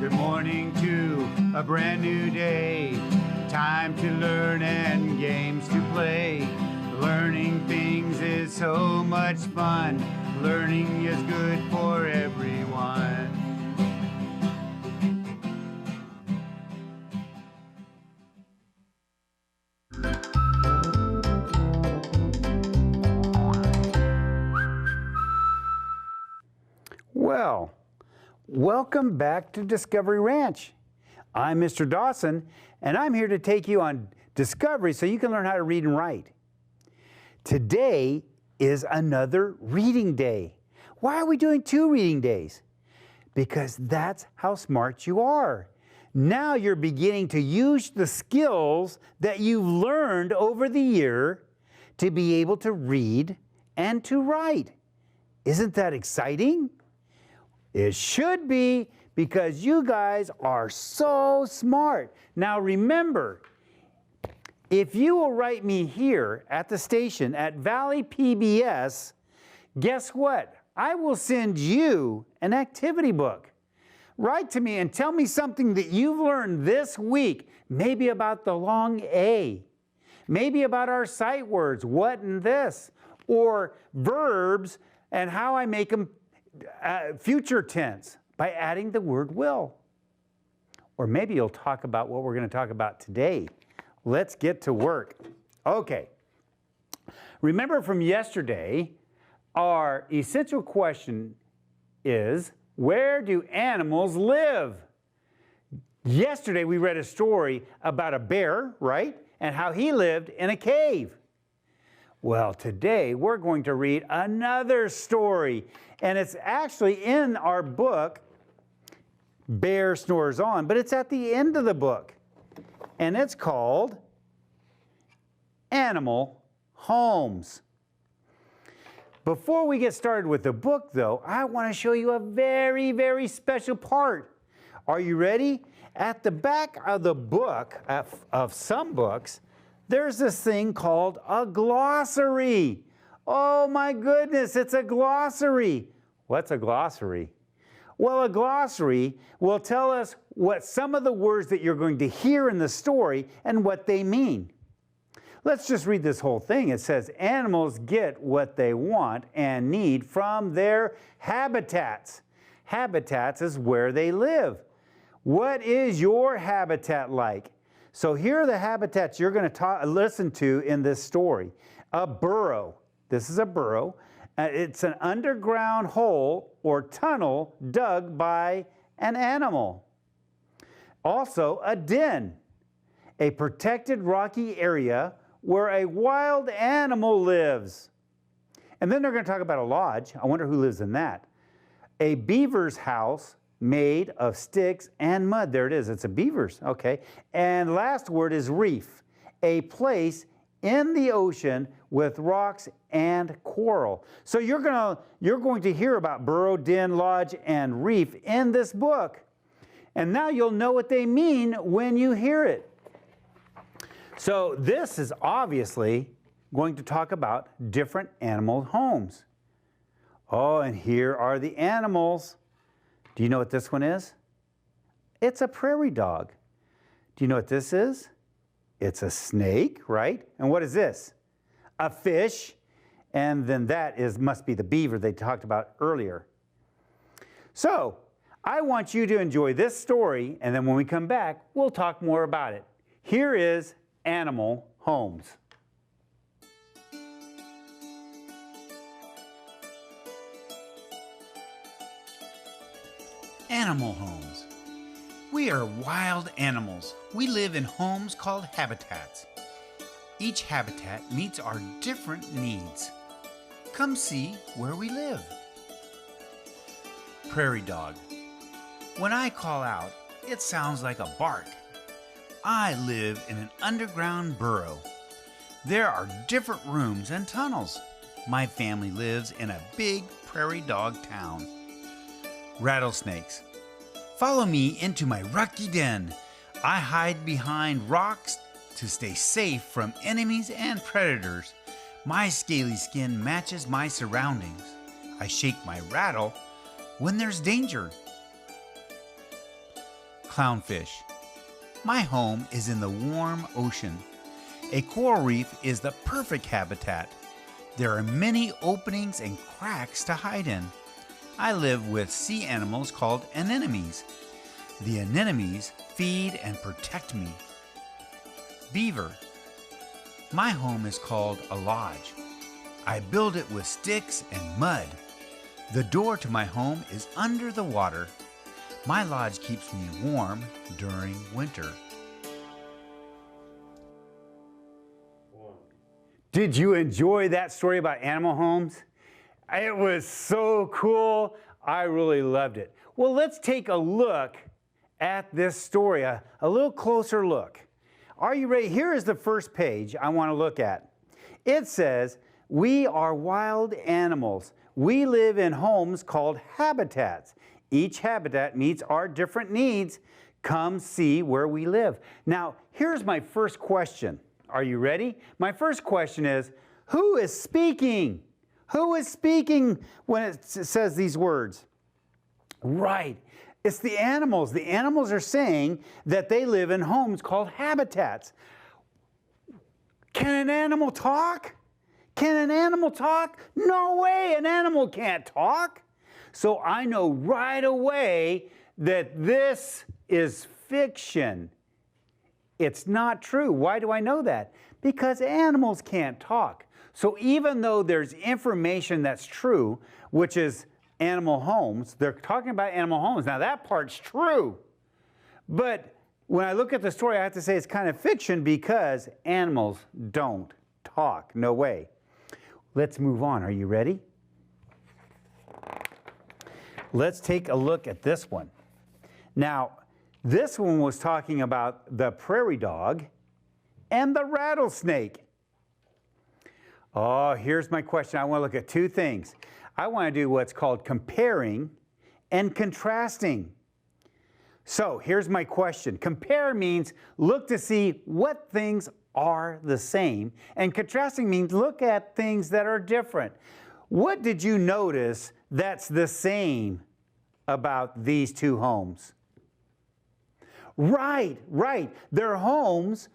Good morning to a brand new day. Time to learn and games to play. Learning things is so much fun. Learning is good for everyone. Well, welcome back to Discovery Ranch. I'm Mr. Dawson, and I'm here to take you on discovery so you can learn how to read and write. Today is another reading day. Why are we doing 2 reading days? Because that's how smart you are. Now you're beginning to use the skills that you've learned over the year to be able to read and to write. Isn't that exciting? It should be, because you guys are so smart. Now remember, if you will write me here at the station at Valley PBS, guess what? I will send you an activity book. Write to me and tell me something that you've learned this week, maybe about the long A, maybe about our sight words, what and this, or verbs and how I make them future tense by adding the word will. Or maybe you'll talk about what we're going to talk about today. Let's get to work. Okay. Remember from yesterday, our essential question is, where do animals live? Yesterday we read a story about a bear, right? And how he lived in a cave. Well, today we're going to read another story, and it's actually in our book, Bear Snores On, but it's at the end of the book, and it's called Animal Homes. Before we get started with the book, though, I want to show you a very, very special part. Are you ready? At the back of the book, of some books, there's this thing called a glossary. Oh my goodness, it's a glossary. What's a glossary? Well, a glossary will tell us what some of the words that you're going to hear in the story and what they mean. Let's just read this whole thing. It says, animals get what they want and need from their habitats. Habitats is where they live. What is your habitat like? So here are the habitats you're going to listen to in this story. A burrow. This is a burrow. It's an underground hole or tunnel dug by an animal. Also, a den. A protected rocky area where a wild animal lives. And then they're going to talk about a lodge. I wonder who lives in that. A beaver's house made of sticks and mud. There it is. It's a beaver's. Okay. And last word is reef. A place in the ocean with rocks and coral. So you're going to hear about burrow, den, lodge, and reef in this book. And now you'll know what they mean when you hear it. So this is obviously going to talk about different animal homes. Oh, and here are the animals. Do you know what this one is? It's a prairie dog. Do you know what this is? It's a snake, right? And what is this? A fish. And then that must be the beaver they talked about earlier. So I want you to enjoy this story, and then when we come back, we'll talk more about it. Here is Animal Homes. Animal homes. We are wild animals. We live in homes called habitats. Each habitat meets our different needs. Come see where we live. Prairie dog. When I call out, it sounds like a bark. I live in an underground burrow. There are different rooms and tunnels. My family lives in a big prairie dog town. Rattlesnakes. Follow me into my rocky den. I hide behind rocks to stay safe from enemies and predators. My scaly skin matches my surroundings. I shake my rattle when there's danger. clownfish. My home is in the warm ocean. A coral reef is the perfect habitat. There are many openings and cracks to hide in. I live with sea animals called anemones. The anemones feed and protect me. Beaver. My home is called a lodge. I build it with sticks and mud. The door to my home is under the water. My lodge keeps me warm during winter. Did you enjoy that story about animal homes? It was so cool. I really loved it. Well, let's take a look at this story, a little closer look. Are you ready? Here is the first page I want to look at. It says, we are wild animals. We live in homes called habitats. Each habitat meets our different needs. Come see where we live. Now, here's my first question. Are you ready? My first question is, who is speaking? Who is speaking when it says these words? Right. It's the animals. The animals are saying that they live in homes called habitats. Can an animal talk? Can an animal talk? No way, an animal can't talk. So I know right away that this is fiction. It's not true. Why do I know that? Because animals can't talk. So even though there's information that's true, which is animal homes, they're talking about animal homes. Now that part's true. But when I look at the story, I have to say it's kind of fiction because animals don't talk. No way. Let's move on. Are you ready? Let's take a look at this one. Now, this one was talking about the prairie dog and the rattlesnake. Oh, here's my question. I want to look at two things. I want to do what's called comparing and contrasting. So here's my question. Compare means look to see what things are the same, and contrasting means look at things that are different. What did you notice that's the same about these two homes? Right. Their homes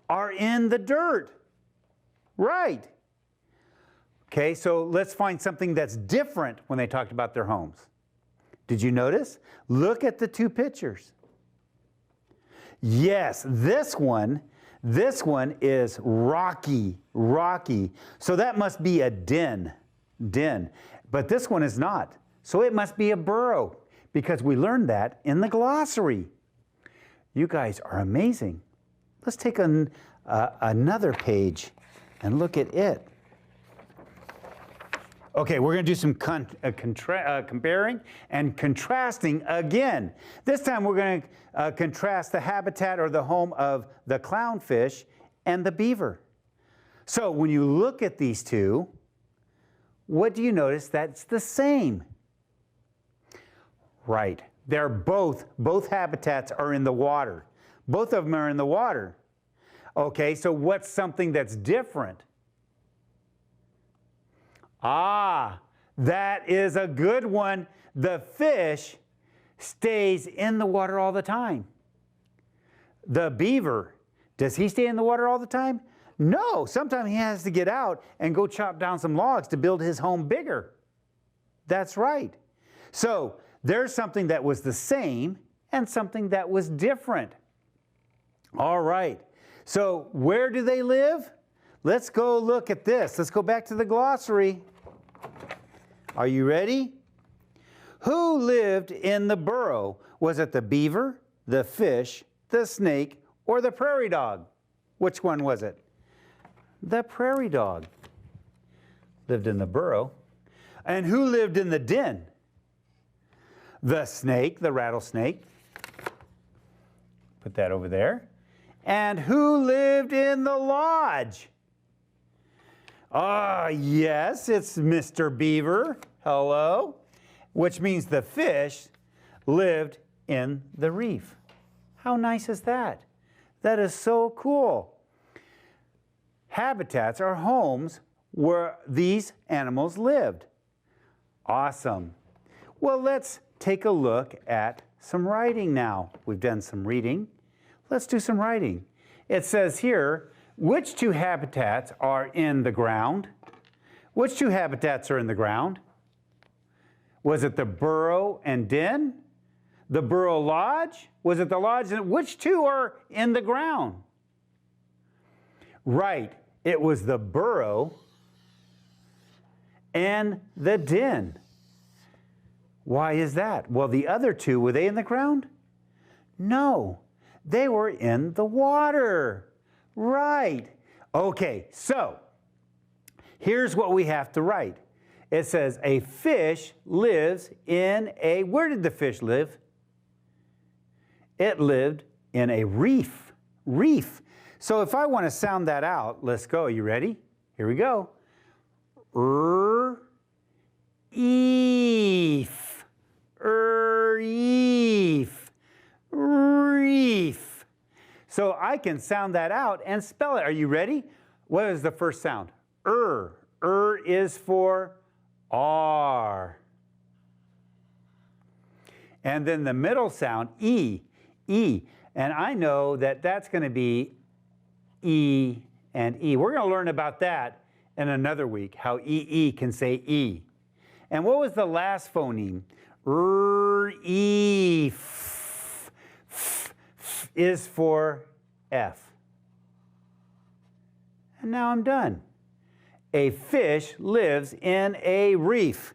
are in the dirt. Right. Okay, so let's find something that's different when they talked about their homes. Did you notice? Look at the two pictures. Yes, this one is rocky. So that must be a den. But this one is not. So it must be a burrow because we learned that in the glossary. You guys are amazing. Let's take another page and look at it. Okay, we're going to do some comparing and contrasting again. This time we're going to contrast the habitat or the home of the clownfish and the beaver. So when you look at these two, what do you notice that's the same? Right. They're both habitats are in the water. Both of them are in the water. Okay, so what's something that's different? Ah, that is a good one. The fish stays in the water all the time. The beaver, does he stay in the water all the time? No, sometimes he has to get out and go chop down some logs to build his home bigger. That's right. So there's something that was the same and something that was different. All right, so where do they live? Let's go look at this. Let's go back to the glossary. Are you ready? Who lived in the burrow? Was it the beaver, the fish, the snake, or the prairie dog? Which one was it? The prairie dog lived in the burrow. And who lived in the den? The snake, the rattlesnake. Put that over there. And who lived in the lodge? Ah, yes, it's Mr. Beaver. Hello. Which means the fish lived in the reef. How nice is that? That is so cool. Habitats are homes where these animals lived. Awesome. Well, let's take a look at some writing now. We've done some reading. Let's do some writing. It says here, which two habitats are in the ground? Which two habitats are in the ground? Was it the burrow and den? The burrow lodge? Was it the lodge? Which two are in the ground? Right, it was the burrow and the den. Why is that? Well, the other two, were they in the ground? No, they were in the water. Right. Okay, so here's what we have to write. It says a fish lives in a, where did the fish live? It lived in a reef. Reef. So if I want to sound that out, let's go. You ready? Here we go. Eef. Reef. Reef. So I can sound that out and spell it. Are you ready? What is the first sound? Is for R. And then the middle sound, E. E. And I know that that's going to be E and E. We're going to learn about that in another week, how EE can say E. And what was the last phoneme? E. Is for F. And now I'm done. A fish lives in a reef.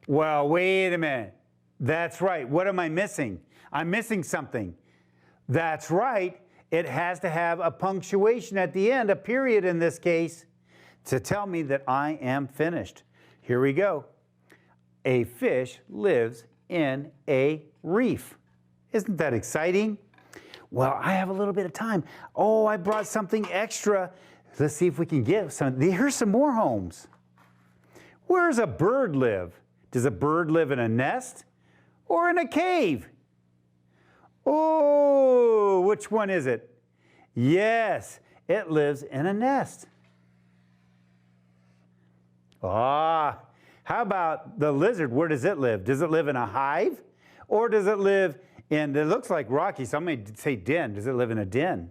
Well, wait a minute. That's right. What am I missing? I'm missing something. That's right. It has to have a punctuation at the end, a period in this case, to tell me that I am finished. Here we go. A fish lives in a reef. Isn't that exciting? Well, I have a little bit of time. Oh, I brought something extra. Let's see if we can get some. Here's some more homes. Where does a bird live? Does a bird live in a nest or in a cave? Oh, which one is it? Yes, it lives in a nest. Ah, how about the lizard? Where does it live? Does it live in a hive or does it live in, it looks like Rocky, so I'm going to say den. Does it live in a den?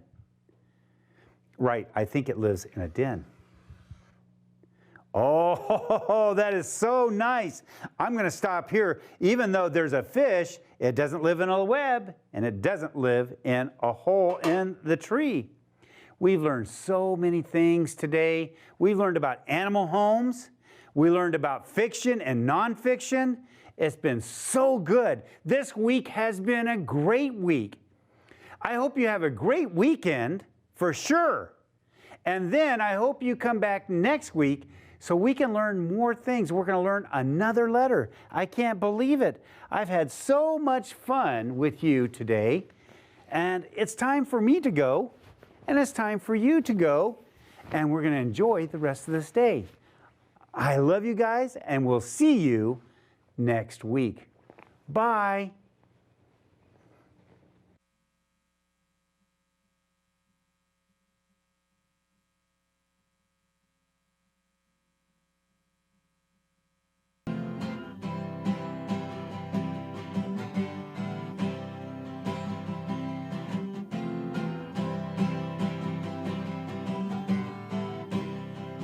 Right, I think it lives in a den. Oh, that is so nice. I'm going to stop here. Even though there's a fish, it doesn't live in a web, and it doesn't live in a hole in the tree. We've learned so many things today. We've learned about animal homes. We learned about fiction and nonfiction. It's been so good. This week has been a great week. I hope you have a great weekend for sure. And then I hope you come back next week so we can learn more things. We're going to learn another letter. I can't believe it. I've had so much fun with you today. And it's time for me to go. And it's time for you to go. And we're going to enjoy the rest of this day. I love you guys, and we'll see you next week. Bye.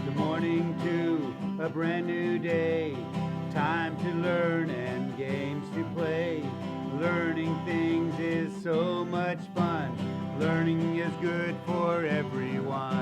Good morning to a brand new day. Time to learn and games to play. Learning things is so much fun. Learning is good for everyone.